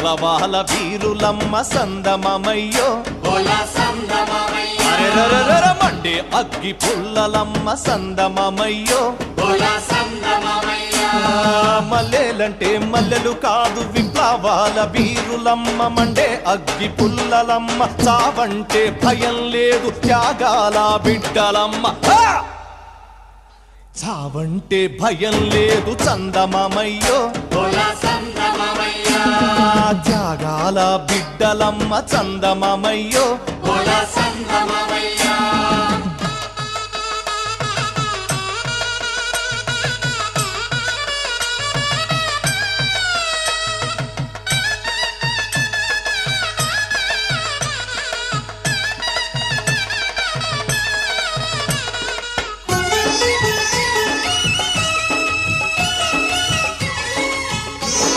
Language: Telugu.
విప్లవాల వీరులమ్మ సందమమయ్యో మండే అగ్గి పుల్లలమ్మ సందమమయ్యో మల్లెలంటే మల్లెలు కాదు విప్లవాల వీరులమ్మ మండే అగ్గి పుల్లలమ్మ చావంటే భయం లేదు త్యాగాల బిడ్డలమ్మ చావంటే భయం లేదు చందమమయ్యో త్యాగాల బిడ్డలమ్మ చందమమయ్యో